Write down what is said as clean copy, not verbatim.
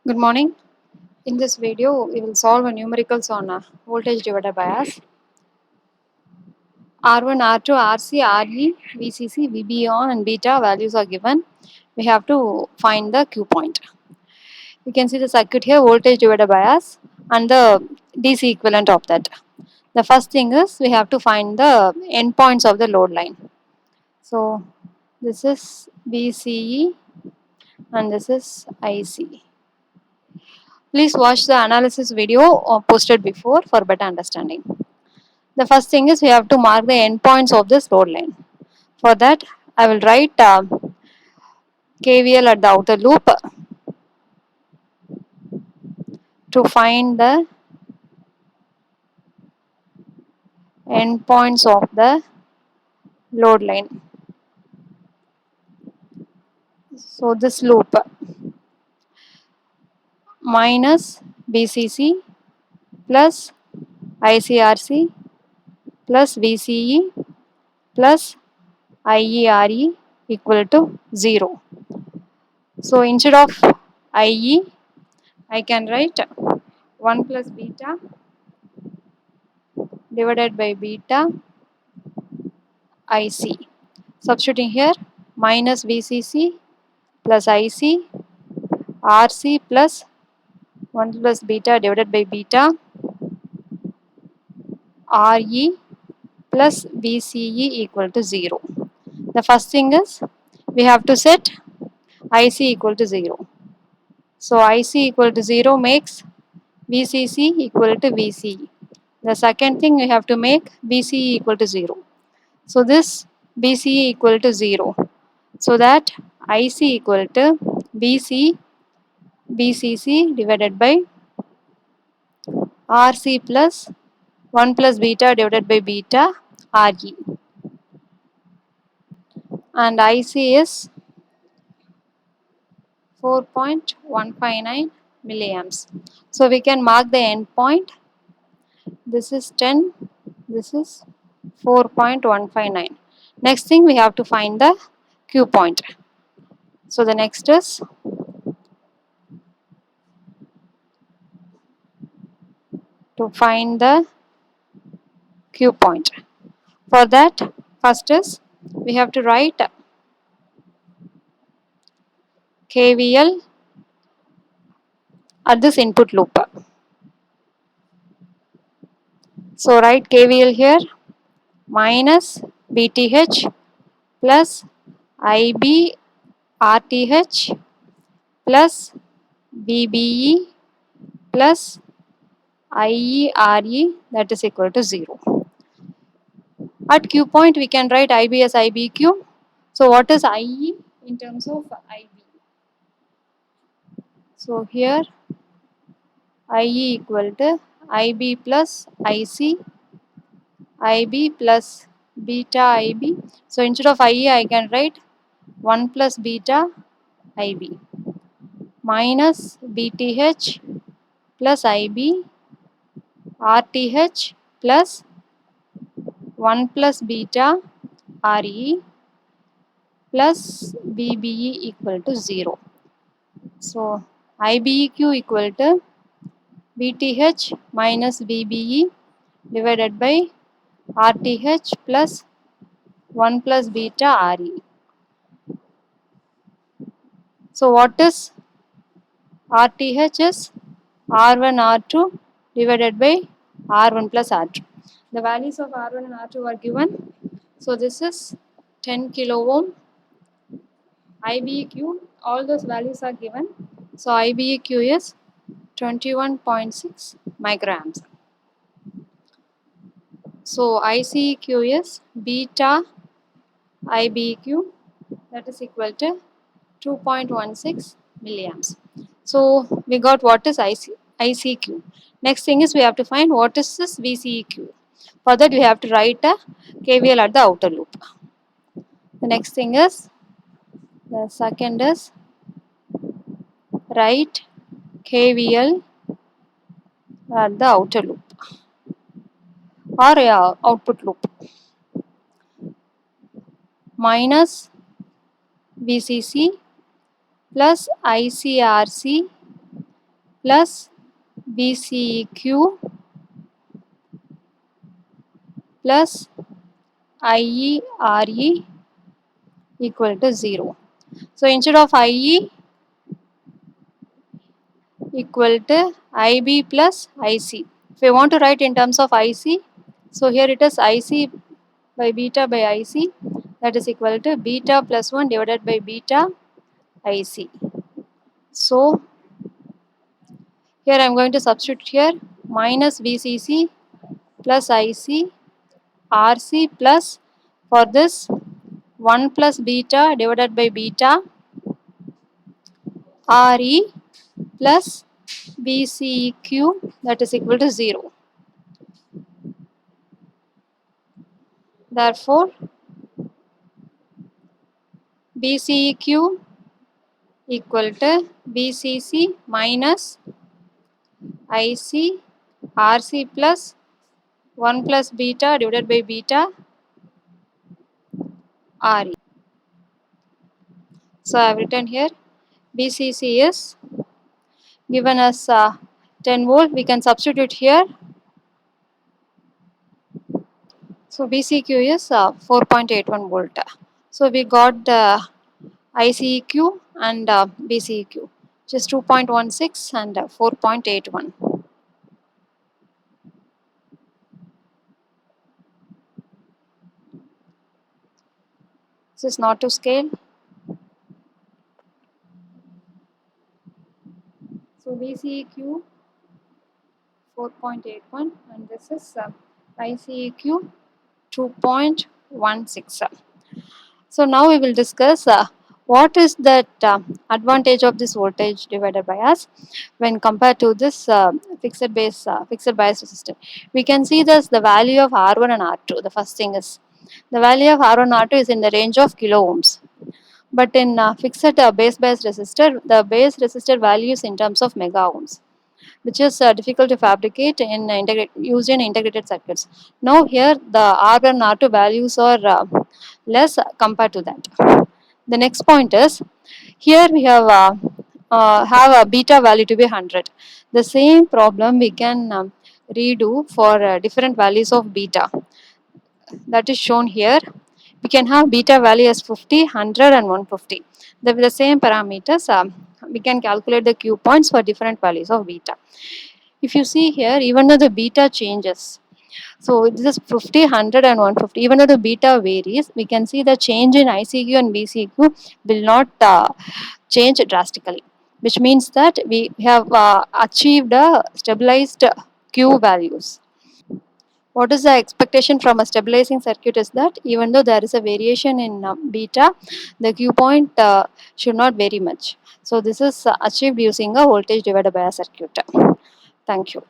Good morning. In this video, we will solve a numericals on voltage divider bias. R1, R2, RC, RE, VCC, VB on and beta values are given. We have to find the Q point. You can see the circuit here, voltage divider bias and the DC equivalent of that. The first thing is we have to find the endpoints of the load line. So this is VCE and this is IC. Please watch the analysis video posted before for better understanding. The first thing is we have to mark the endpoints of this load line. For that, I will write KVL at the outer loop to find the endpoints of the load line. So this loop minus BCC plus ICRC plus VCE plus IERE equal to 0. So instead of IE, I can write 1 plus beta divided by beta IC. Substituting here, minus VCC plus IC, RC plus 1 plus beta divided by beta, RE plus VCE equal to 0. The first thing is we have to set IC equal to 0. So IC equal to 0 makes VCC equal to VCE. The second thing we have to make VCE equal to 0. So this BCE equal to 0. So that IC equal to BCC divided by RC plus 1 plus beta divided by beta RE. And IC is 4.159 milliamps. So we can mark the endpoint. This is 10. This is 4.159. Next thing we have to find the Q point. So the next is to find the Q point. For that, first is we have to write KVL at this input loop. So write KVL here, minus BTH plus IB RTH plus BBE plus IERE, that is equal to 0. At Q point we can write IB as IBQ. So what is IE in terms of IB? So here IE equal to IB plus IC, IB plus beta IB. So instead of IE I can write 1 plus beta IB minus BTH plus IB RTH plus 1 plus beta RE plus BBE equal to 0. So IBEQ equal to BTH minus BBE divided by RTH plus 1 plus beta RE. So what is RTH is R1 R2 divided by R1 plus R2. The values of R1 and R2 are given. So this is 10 kilo ohm. IBEQ, all those values are given. So IBEQ is 21.6 microamps. So ICEQ is beta IBEQ, that is equal to 2.16 milliamps. So we got what is ICQ. Next thing is we have to find what is this VCEQ. For that we have to write a KVL at the outer loop. The next thing is, the second is write KVL at the outer loop or output loop. Minus VCC plus ICRC plus BCEQ plus IERE equal to 0. So instead of IE equal to IB plus IC. If we want to write in terms of IC, so here it is IC by beta by IC, that is equal to beta plus 1 divided by beta IC. So here I am going to substitute here minus VCC plus IC RC plus, for this, 1 plus beta divided by beta RE plus BCEQ, that is equal to 0. Therefore, BCEQ equal to BCC minus IC RC plus 1 plus beta divided by beta RE. So I have written here BCC is given as 10 volt. We can substitute here. So BCQ is 4.81 volt. So we got the ICEQ and BCEQ, which is 2.16 and 4.81. This is not to scale. So BCEQ 4.81 and this is ICEQ 2.16. So now we will discuss what is that advantage of this voltage divider bias when compared to this fixed bias resistor. We can see this the value of R1 and R2. The first thing is the value of R1 and R2 is in the range of kilo ohms. But in fixed base bias resistor, the base resistor values in terms of mega ohms, which is difficult to fabricate in used in integrated circuits. Now here the R1 and R2 values are less compared to that. The next point is here we have a beta value to be 100. The same problem we can redo for different values of beta, that is shown here. We can have beta value as 50, 100 and 150. With the same parameters, we can calculate the Q points for different values of beta. If you see here, even though the beta changes, so this is 50, 100 and 150, even though the beta varies, we can see the change in ICQ and BCQ will not change drastically, which means that we have achieved a stabilized Q values. What is the expectation from a stabilizing circuit is that even though there is a variation in beta, the Q point should not vary much. So this is achieved using a voltage divider bias circuit. Thank you.